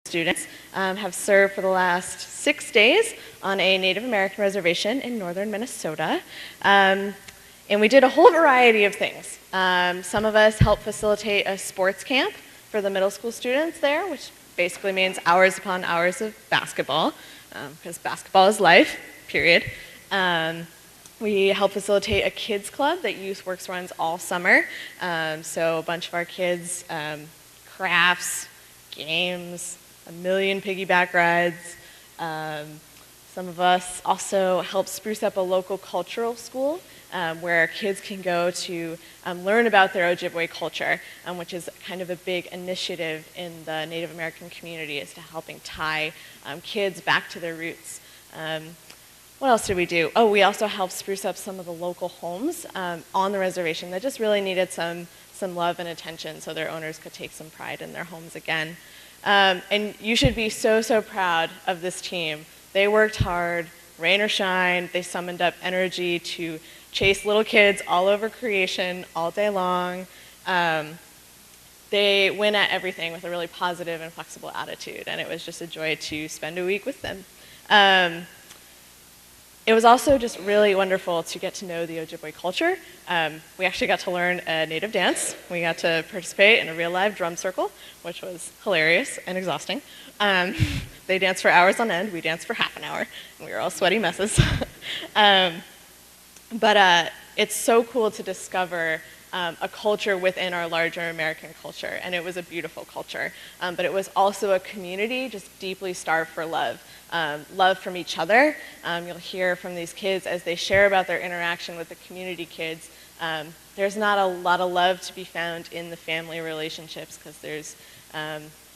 students have served for the last 6 days on a Native American reservation in northern Minnesota. And we did a whole variety of things. Some of us helped facilitate a sports camp for the middle school students there, which basically means hours upon hours of basketball, because basketball is life, period. We help facilitate a kids club that Youth Works runs all summer. So a bunch of our kids, crafts, games, a million piggyback rides. Some of us also help spruce up a local cultural school where kids can go to learn about their Ojibwe culture, which is kind of a big initiative in the Native American community, as to helping tie kids back to their roots. What else did we do? Oh, we also helped spruce up some of the local homes on the reservation that just really needed some love and attention, so their owners could take some pride in their homes again. And you should be so, so proud of this team. They worked hard, rain or shine. They summoned up energy to chase little kids all over creation all day long. They went at everything with a really positive and flexible attitude, and it was just a joy to spend a week with them. It was also just really wonderful to get to know the Ojibwe culture. We actually got to learn a native dance. We got to participate in a real live drum circle, which was hilarious and exhausting. They danced for hours on end. We danced for half an hour, and we were all sweaty messes. But it's so cool to discover a culture within our larger American culture, and it was a beautiful culture. But it was also a community just deeply starved for love. Love from each other. You'll hear from these kids as they share about their interaction with the community kids. There's not a lot of love to be found in the family relationships, because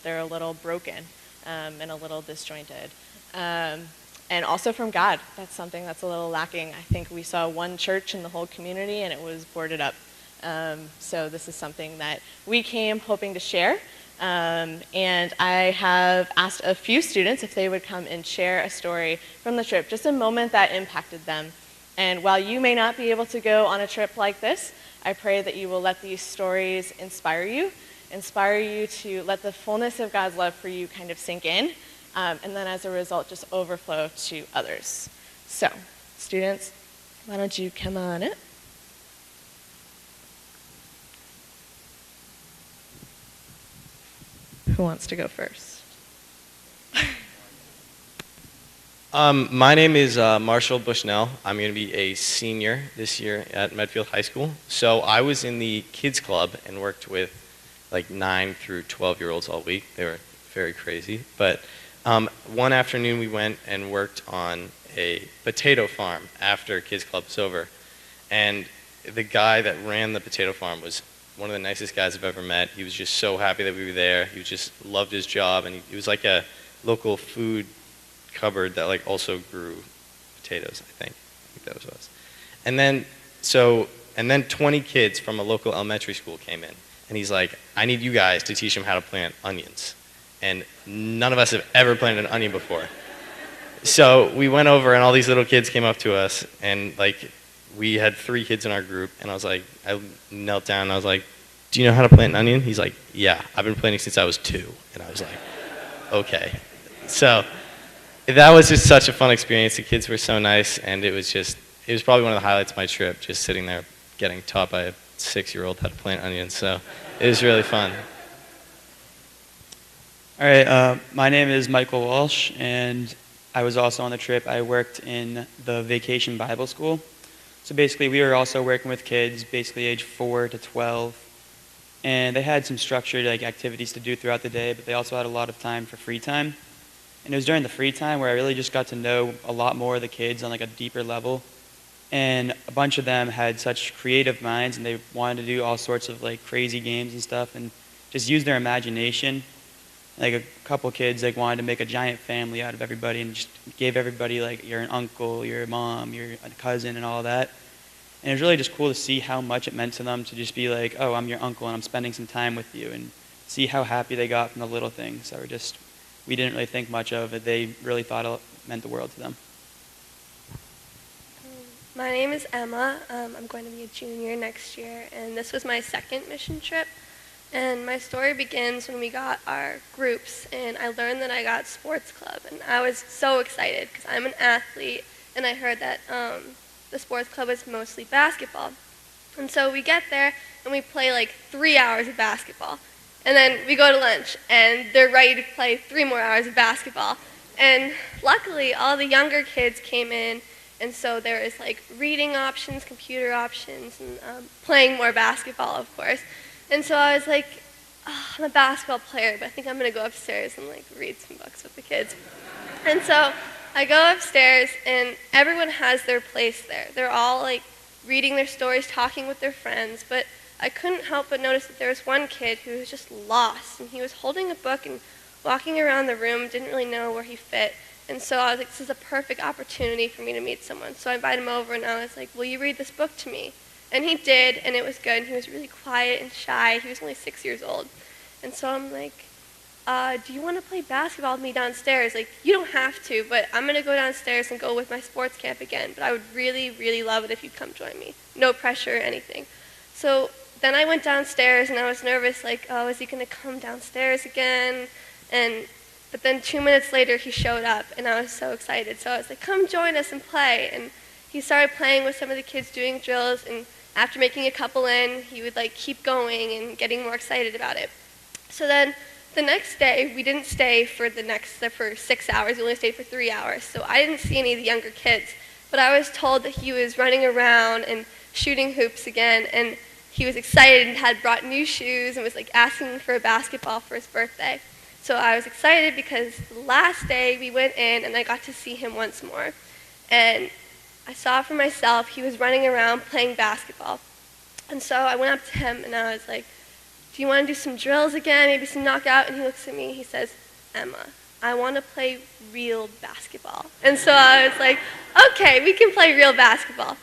they're a little broken and a little disjointed. And also from God. That's something that's a little lacking. I think we saw one church in the whole community, and it was boarded up. So this is something that we came hoping to share. And I have asked a few students if they would come and share a story from the trip, just a moment that impacted them. And while you may not be able to go on a trip like this, I pray that you will let these stories inspire you to let the fullness of God's love for you kind of sink in, and then as a result just overflow to others. So, students, why don't you come on up? Who wants to go first? My name is Marshall Bushnell. I'm going to be a senior this year at Medfield High School. So I was in the kids club and worked with like 9 through 12-year-olds all week. They were very crazy. But one afternoon we went and worked on a potato farm after kids club was over. And the guy that ran the potato farm was one of the nicest guys I've ever met. He was just so happy that we were there. He just loved his job, and he was like a local food cupboard that like also grew potatoes, I think that was us. And then 20 kids from a local elementary school came in, and he's like, I need you guys to teach them how to plant onions. And none of us have ever planted an onion before. So we went over, and all these little kids came up to us, and like, we had 3 kids in our group, and I knelt down, and I was like, do you know how to plant an onion? He's like, yeah, I've been planting since I was 2. And I was like, okay. So that was just such a fun experience. The kids were so nice, and it was probably one of the highlights of my trip, just sitting there getting taught by a 6-year-old how to plant onions. So it was really fun. All right, my name is Michael Walsh, and I was also on the trip. I worked in the Vacation Bible School. So basically, we were also working with kids, basically age 4 to 12, and they had some structured activities to do throughout the day, but they also had a lot of time for free time. And it was during the free time where I really just got to know a lot more of the kids on a deeper level. And a bunch of them had such creative minds, and they wanted to do all sorts of crazy games and stuff, and just use their imagination. A couple kids wanted to make a giant family out of everybody, and just gave everybody you're an uncle, you're a mom, you're a cousin, and all that. And it was really just cool to see how much it meant to them to just be like, oh, I'm your uncle and I'm spending some time with you, and see how happy they got from the little things that we didn't really think much of, but they really thought it meant the world to them. My name is Emma. I'm going to be a junior next year, and this was my second mission trip. And my story begins when we got our groups, and I learned that I got sports club, and I was so excited because I'm an athlete, and I heard that the sports club is mostly basketball. And so we get there, and we play like 3 hours of basketball. And then we go to lunch, and they're ready to play 3 more hours of basketball. And luckily, all the younger kids came in, and so there is like reading options, computer options, and playing more basketball, of course. And so I was like, oh, I'm a basketball player, but I think I'm going to go upstairs and like read some books with the kids. And so I go upstairs, and everyone has their place there. They're all like reading their stories, talking with their friends, but I couldn't help but notice that there was one kid who was just lost, and he was holding a book and walking around the room, didn't really know where he fit. And so I was like, this is a perfect opportunity for me to meet someone. So I invited him over, and I was like, will you read this book to me? And he did, and it was good. And he was really quiet and shy. He was only 6 years old. And so I'm like, do you want to play basketball with me downstairs? Like, you don't have to, but I'm going to go downstairs and go with my sports camp again. But I would really, really love it if you'd come join me. No pressure or anything. So then I went downstairs, and I was nervous, like, oh, is he going to come downstairs again? But then 2 minutes later, he showed up, and I was so excited. So I was like, come join us and play. And he started playing with some of the kids doing drills, and after making a couple in, he would like keep going and getting more excited about it. So then the next day, we didn't stay for 6 hours. We only stayed for 3 hours. So I didn't see any of the younger kids, but I was told that he was running around and shooting hoops again, and he was excited and had brought new shoes and was like asking for a basketball for his birthday. So I was excited because the last day we went in, and I got to see him once more. And I saw for myself, he was running around playing basketball. And so I went up to him, and I was like, do you want to do some drills again, maybe some knockout? And he looks at me, and he says, Emma, I want to play real basketball. And so I was like, okay, we can play real basketball.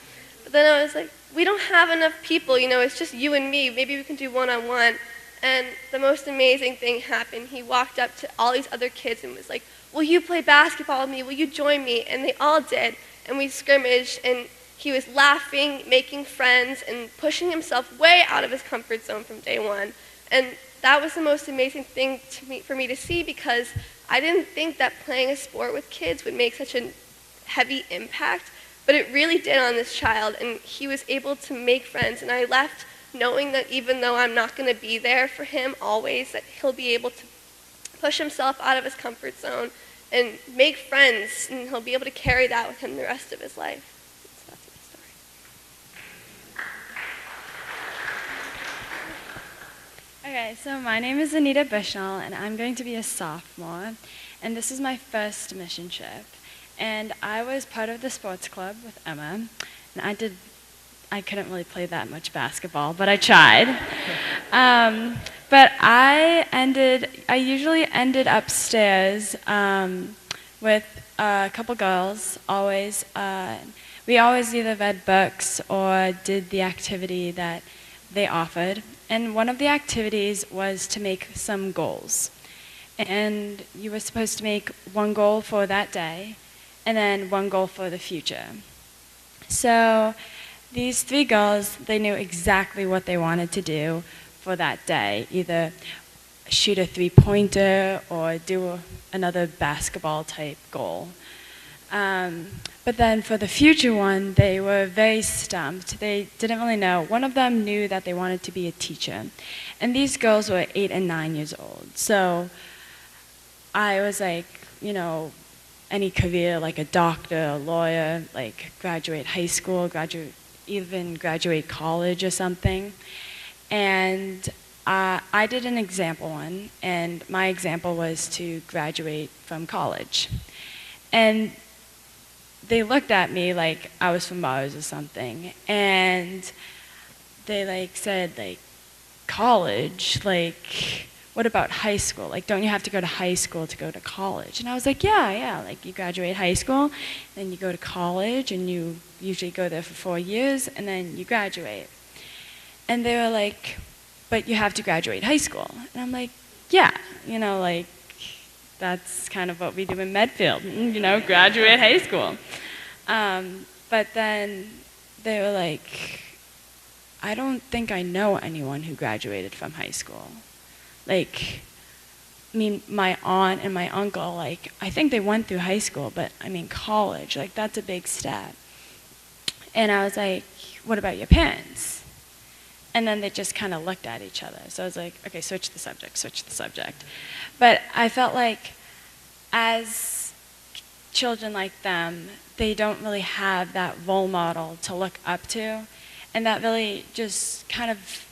But then I was like, we don't have enough people, it's just you and me. Maybe we can do one-on-one. And the most amazing thing happened. He walked up to all these other kids and was like, will you play basketball with me? Will you join me? And they all did. And we scrimmaged, and he was laughing, making friends, and pushing himself way out of his comfort zone from day one. And that was the most amazing thing for me to see, because I didn't think that playing a sport with kids would make such a heavy impact, but it really did on this child, and he was able to make friends. And I left knowing that even though I'm not going to be there for him always, that he'll be able to push himself out of his comfort zone and make friends, and he'll be able to carry that with him the rest of his life. So that's my story. Okay, so my name is Anita Bushnell, and I'm going to be a sophomore, and this is my first mission trip. And I was part of the sports club with Emma, and I couldn't really play that much basketball, but I tried. But I usually ended upstairs with a couple girls, always. We always either read books or did the activity that they offered. And one of the activities was to make some goals. And you were supposed to make one goal for that day, and then one goal for the future. So these 3 girls, they knew exactly what they wanted to do for that day, either shoot a 3-pointer or do another basketball type goal. But then for the future one, they were very stumped. They didn't really know. One of them knew that they wanted to be a teacher. And these girls were 8 and 9 years old. So I was like, any career, like a doctor, a lawyer, like graduate high school, even graduate college or something. And I did an example one, and my example was to graduate from college. And they looked at me like I was from Mars or something, and they said, college, what about high school? Don't you have to go to high school to go to college? And I was like, yeah, you graduate high school, then you go to college, and you usually go there for 4 years, and then you graduate. And they were like, but you have to graduate high school. And I'm like, yeah, that's kind of what we do in Medfield, graduate high school. But then they were like, I don't think I know anyone who graduated from high school. like, I mean, my aunt and my uncle, like, I think they went through high school, but I mean, college, like, that's a big step. And I was like, what about your parents? And then they just kind of looked at each other. So I was like, okay, switch the subject, switch the subject. But I felt like as children like them, they don't really have that role model to look up to. And that really just kind of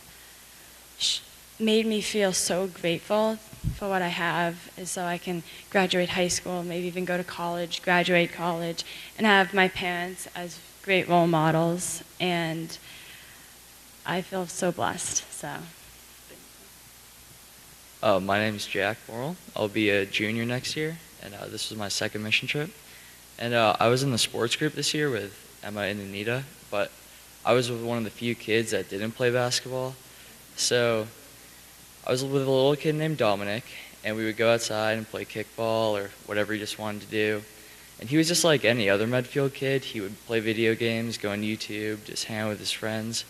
made me feel so grateful for what I have, is so I can graduate high school, maybe even go to college, graduate college, and have my parents as great role models. And I feel so blessed. So. My name is Jack Morrill. I'll be a junior next year, and this was my second mission trip. And I was in the sports group this year with Emma and Anita, but I was with one of the few kids that didn't play basketball. So I was with a little kid named Dominic, and we would go outside and play kickball or whatever he just wanted to do. And he was just like any other Medfield kid. He would play video games, go on YouTube, just hang out with his friends.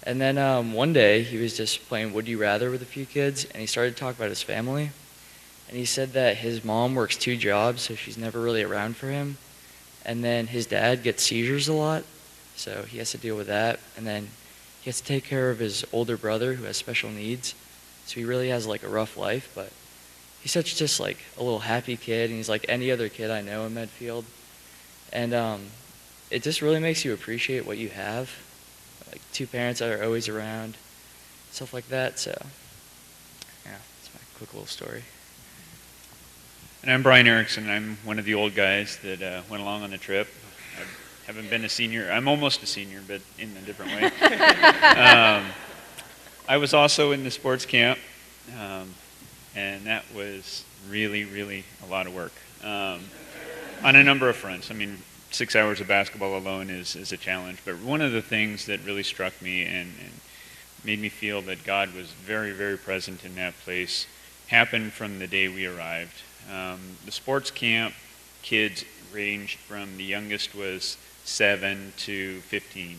And then one day, he was just playing Would You Rather with a few kids, and he started to talk about his family. And he said that his mom works 2 jobs, so she's never really around for him. And then his dad gets seizures a lot, so he has to deal with that. And then he has to take care of his older brother who has special needs. So he really has like a rough life, but he's such just like a little happy kid, and he's like any other kid I know in Medfield. And it just really makes you appreciate what you have. Like 2 parents that are always around, stuff like that. So, yeah, that's my quick little story. And I'm Brian Erickson. I'm one of the old guys that went along on the trip. I haven't been a senior. I'm almost a senior, but in a different way. I was also in the sports camp, and that was really, really a lot of work on a number of fronts. I mean, 6 hours of basketball alone is a challenge, but one of the things that really struck me and made me feel that God was very, very present in that place happened from the day we arrived. The sports camp kids ranged from, the youngest was 7 to 15,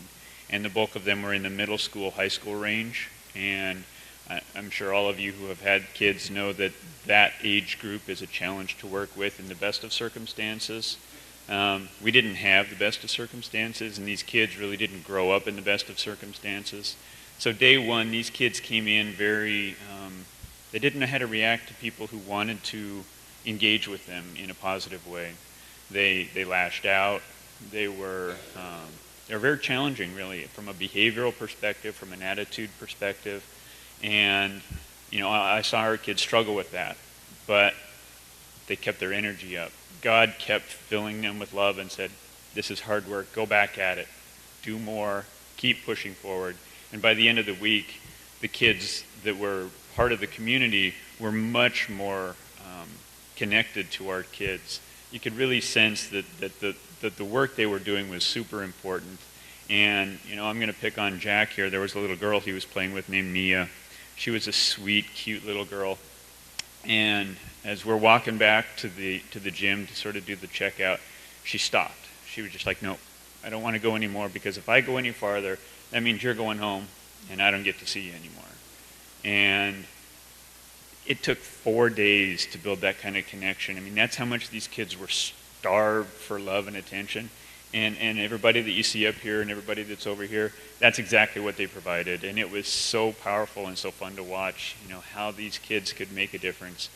and the bulk of them were in the middle school, high school range. And I'm sure all of you who have had kids know that that age group is a challenge to work with in the best of circumstances. We didn't have the best of circumstances, and these kids really didn't grow up in the best of circumstances. So day one, these kids came in very, they didn't know how to react to people who wanted to engage with them in a positive way. They lashed out. They were very challenging, really, from a behavioral perspective, from an attitude perspective. And, you know, I saw our kids struggle with that, but they kept their energy up. God kept filling them with love and said, this is hard work, go back at it, do more, keep pushing forward. And by the end of the week, the kids that were part of the community were much more connected to our kids. You could really sense that the work they were doing was super important. And, you know, I'm going to pick on Jack here. There was a little girl he was playing with named Mia. She was a sweet, cute little girl. And as we're walking back to the gym to sort of do the checkout, she stopped. She was just like, nope, I don't want to go anymore, because if I go any farther, that means you're going home and I don't get to see you anymore. And it took 4 days to build that kind of connection. I mean, that's how much these kids were starved for love and attention. And everybody that you see up here and everybody that's over here, that's exactly what they provided. And it was so powerful and so fun to watch, you know, how these kids could make a difference.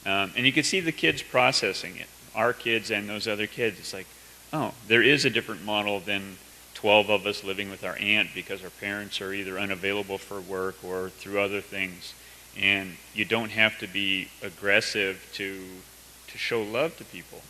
And you could see the kids processing it, our kids and those other kids. It's like, oh, there is a different model than 12 of us living with our aunt because our parents are either unavailable for work or through other things. And you don't have to be aggressive to show love to people.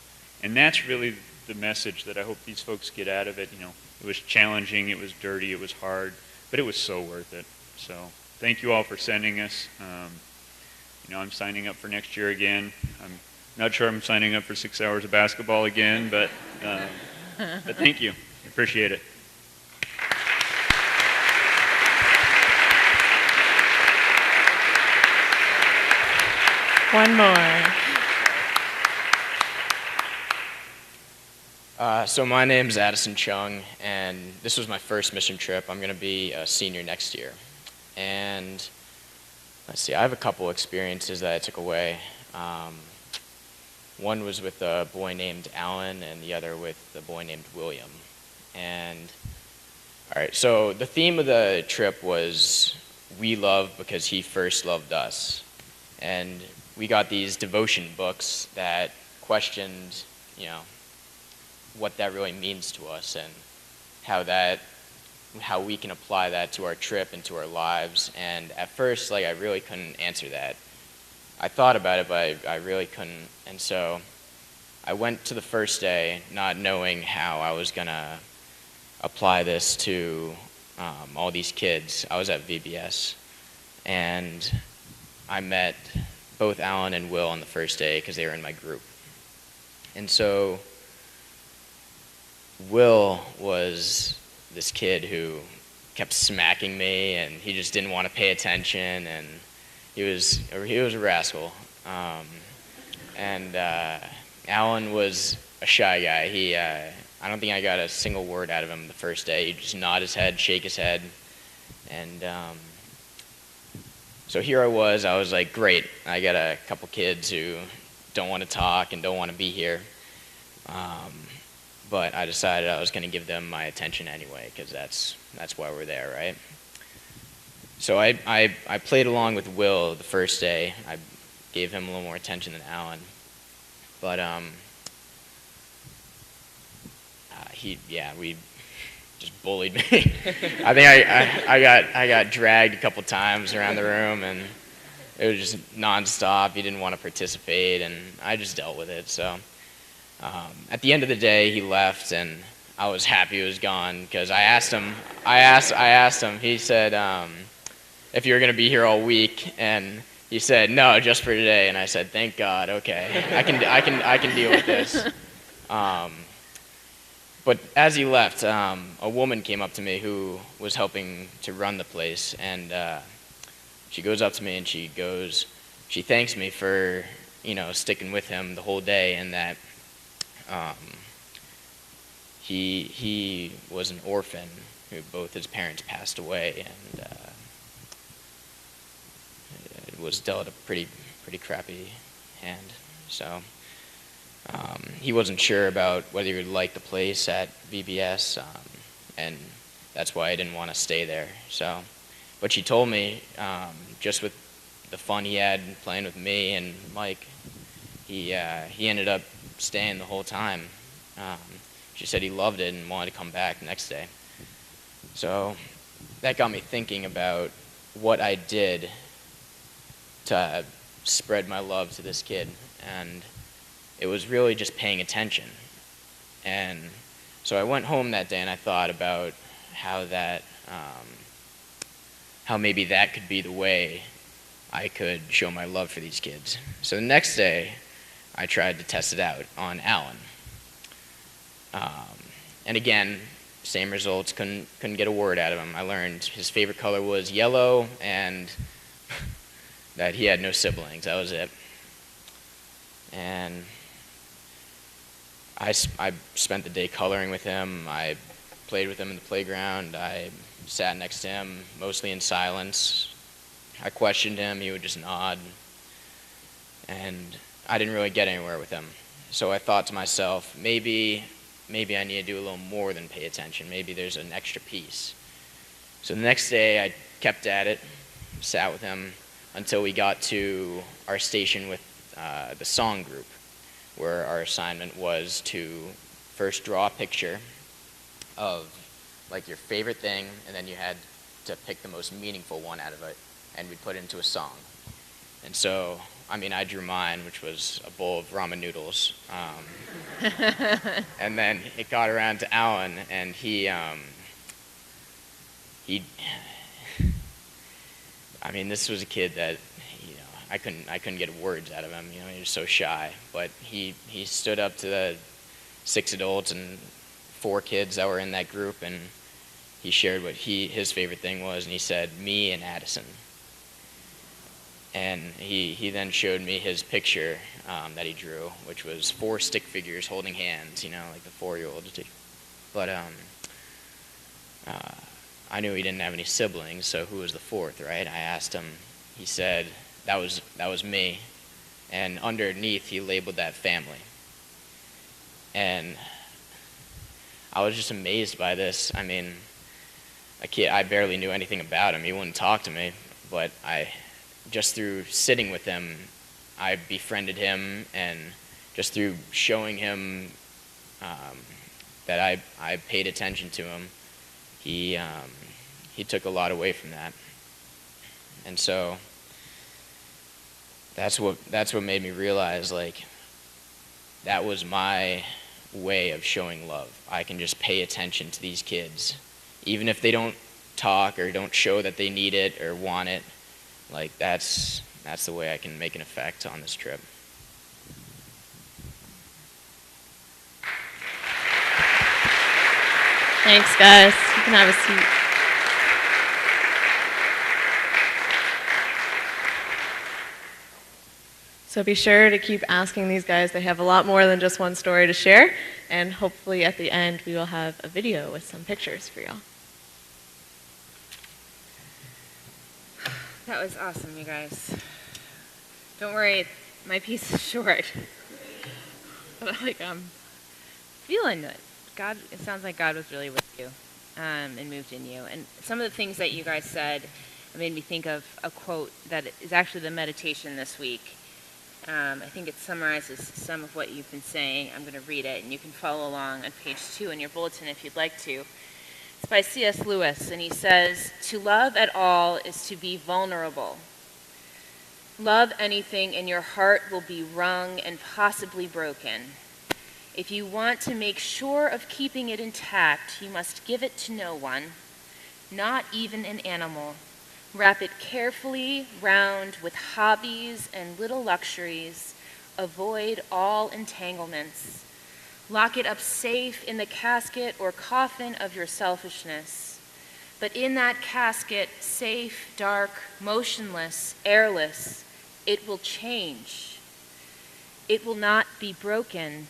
And that's really the message that I hope these folks get out of it. You know, it was challenging, it was dirty, it was hard, but it was so worth it. So thank you all for sending us. You know, I'm signing up for next year again. I'm not sure I'm signing up for 6 hours of basketball again, but thank you. I appreciate it. One more. So my name's Addison Chung, and this was my first mission trip. I'm going to be a senior next year. And let's see, I have a couple experiences that I took away. One was with a boy named Alan and the other with a boy named William. And, all right, so the theme of the trip was we love because he first loved us. And we got these devotion books that questioned, what that really means to us and how we can apply that to our trip and to our lives. And at first, I really couldn't answer that. I thought about it, but I really couldn't. And so I went to the first day not knowing how I was going to apply this to all these kids. I was at VBS, and I met both Alan and Will on the first day because they were in my group. And so Will was this kid who kept smacking me, and he just didn't want to pay attention, and he was a rascal. And Alan was a shy guy. I don't think I got a single word out of him the first day. He'd just nod his head, shake his head, and so here I was like, great, I got a couple kids who don't want to talk and don't want to be here. But I decided I was going to give them my attention anyway, because that's why we're there, right? So I played along with Will the first day. I gave him a little more attention than Alan. But we just bullied me. I think I got dragged a couple times around the room, and it was just nonstop. He didn't want to participate, and I just dealt with it. So at the end of the day, he left, and I was happy he was gone because I asked him. He said if you were going to be here all week, and he said no, just for today. And I said, thank God. Okay, I can deal with this. But as he left, a woman came up to me who was helping to run the place, and she goes up to me and she thanks me for sticking with him the whole day, and that he was an orphan who both his parents passed away, and was dealt a pretty crappy hand. So he wasn't sure about whether he would like the place at VBS, and that's why I didn't want to stay there. So, but she told me, just with the fun he had playing with me and Mike, he ended up staying the whole time. She said he loved it and wanted to come back the next day. So that got me thinking about what I did to spread my love to this kid, and it was really just paying attention. And so I went home that day and I thought about how maybe that could be the way I could show my love for these kids. So the next day, I tried to test it out on Alan. And again, same results, couldn't get a word out of him. I learned his favorite color was yellow and that he had no siblings. That was it. And I spent the day coloring with him. I played with him in the playground. I sat next to him, mostly in silence. I questioned him. He would just nod. And I didn't really get anywhere with him. So I thought to myself, maybe I need to do a little more than pay attention. Maybe there's an extra piece. So the next day, I kept at it, sat with him, until we got to our station with the song group, where our assignment was to first draw a picture of your favorite thing, and then you had to pick the most meaningful one out of it, and we put it into a song. And so, I drew mine, which was a bowl of ramen noodles. And then it got around to Alan, and this was a kid that, I couldn't get words out of him. He was so shy. But he stood up to the 6 adults and 4 kids that were in that group, and he shared what his favorite thing was, and he said, me and Addison. And he then showed me his picture that he drew, which was 4 stick figures holding hands, like the 4-year-olds do. But I knew he didn't have any siblings, so who was the 4th, right? I asked him. he said, that was me. And underneath, he labeled that family. And I was just amazed by this. I mean, a kid, I barely knew anything about him. He wouldn't talk to me, but just through sitting with him, I befriended him, and just through showing him that I paid attention to him, he took a lot away from that. And so that's what made me realize, like, that was my way of showing love. I can just pay attention to these kids, even if they don't talk or don't show that they need it or want it. Like, that's the way I can make an effect on this trip. Thanks, guys. You can have a seat. So be sure to keep asking these guys. They have a lot more than just one story to share. And hopefully at the end we will have a video with some pictures for y'all. That was awesome, you guys. Don't worry, my piece is short. But I'm feeling it. God, it sounds like God was really with you and moved in you. And some of the things that you guys said made me think of a quote that is actually the meditation this week. I think it summarizes some of what you've been saying. I'm going to read it, and you can follow along on page 2 in your bulletin if you'd like to. It's by C.S. Lewis, and he says, "To love at all is to be vulnerable. Love anything, and your heart will be wrung and possibly broken. If you want to make sure of keeping it intact, you must give it to no one, not even an animal. Wrap it carefully round with hobbies and little luxuries. Avoid all entanglements. Lock it up safe in the casket or coffin of your selfishness. But in that casket, safe, dark, motionless, airless, it will change. It will not be broken.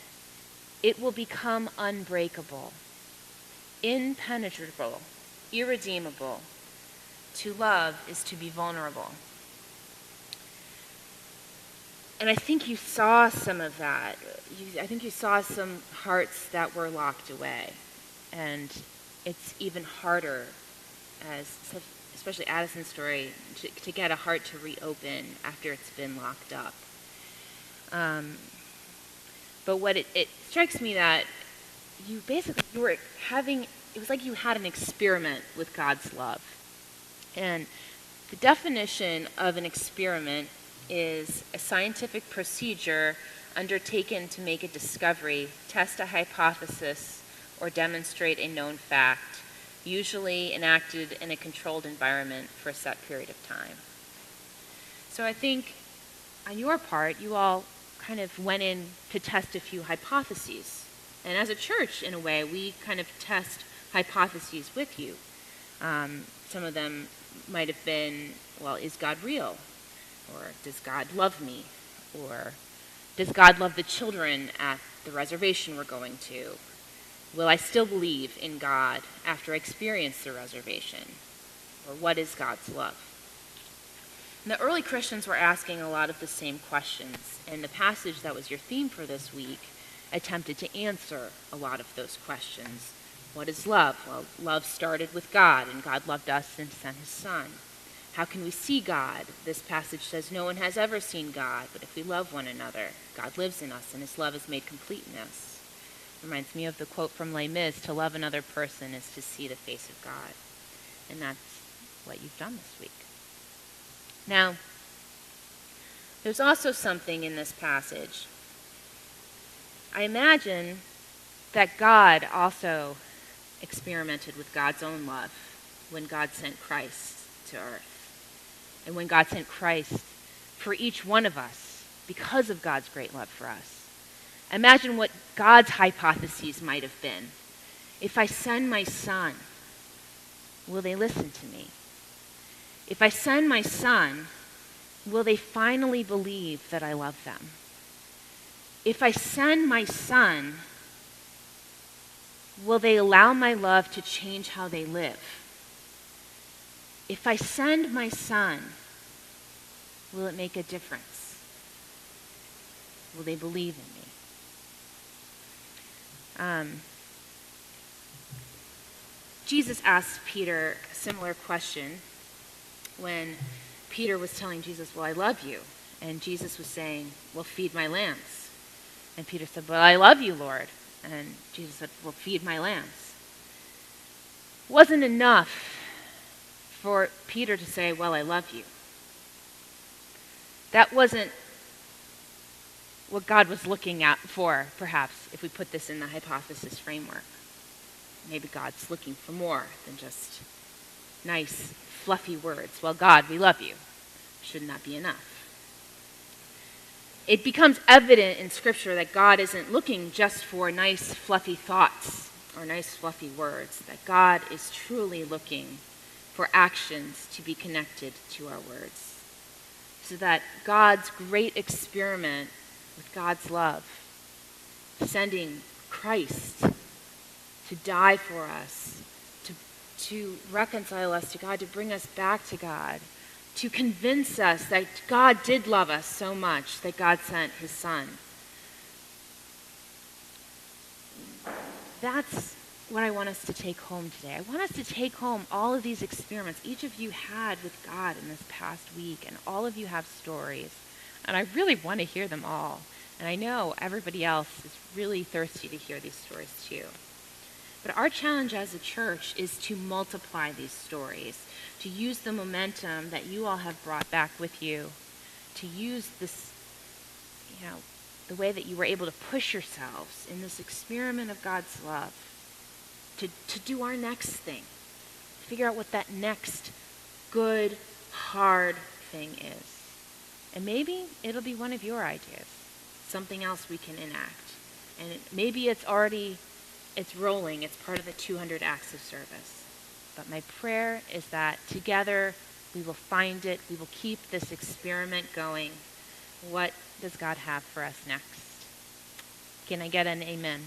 It will become unbreakable, impenetrable, irredeemable. To love is to be vulnerable." And I think you saw some of that. I think you saw some hearts that were locked away. And it's even harder, especially Addison's story, to get a heart to reopen after it's been locked up. But what it strikes me that it was like you had an experiment with God's love. And the definition of an experiment is a scientific procedure undertaken to make a discovery, test a hypothesis, or demonstrate a known fact, usually enacted in a controlled environment for a set period of time. So I think on your part, you all kind of went in to test a few hypotheses. And as a church, in a way, we kind of test hypotheses with you. Some of them might have been, well, is God real? Or does God love me? Or does God love the children at the reservation we're going to? Will I still believe in God after I experience the reservation? Or what is God's love? And the early Christians were asking a lot of the same questions, and the passage that was your theme for this week attempted to answer a lot of those questions. What is love? Well, love started with God, and God loved us and sent his Son. How can we see God? This passage says no one has ever seen God, but if we love one another, God lives in us, and his love is made complete in us. Reminds me of the quote from Les Mis, to love another person is to see the face of God. And that's what you've done this week. Now, there's also something in this passage. I imagine that God also experimented with God's own love when God sent Christ to earth. And when God sent Christ for each one of us because of God's great love for us. Imagine what God's hypotheses might have been. If I send my Son, will they listen to me? If I send my Son, will they finally believe that I love them? If I send my Son, will they allow my love to change how they live? If I send my Son, Will it make a difference? Will they believe in me? Jesus asked Peter a similar question when Peter was telling Jesus, well, I love you. And Jesus was saying, well, feed my lambs. And Peter said, well, I love you, Lord. And Jesus said, well, feed my lambs. It wasn't enough for Peter to say, well, I love you. That wasn't what God was looking at for, perhaps, if we put this in the hypothesis framework. Maybe God's looking for more than just nice, fluffy words. Well, God, we love you. Shouldn't that be enough? It becomes evident in Scripture that God isn't looking just for nice, fluffy thoughts or nice, fluffy words, that God is truly looking for actions to be connected to our words. So that God's great experiment with God's love, sending Christ to die for us, to reconcile us to God, to bring us back to God, to convince us that God did love us so much that God sent his Son. That's what I want us to take home today. I want us to take home all of these experiments each of you had with God in this past week, and all of you have stories. And I really want to hear them all. And I know everybody else is really thirsty to hear these stories too. But our challenge as a church is to multiply these stories, to use the momentum that you all have brought back with you, to use this, the way that you were able to push yourselves in this experiment of God's love, to do our next thing, figure out what that next good, hard thing is. And maybe it'll be one of your ideas, something else we can enact. And maybe it's rolling, it's part of the 200 acts of service. But my prayer is that together we will find it, we will keep this experiment going. What does God have for us next? Can I get an amen?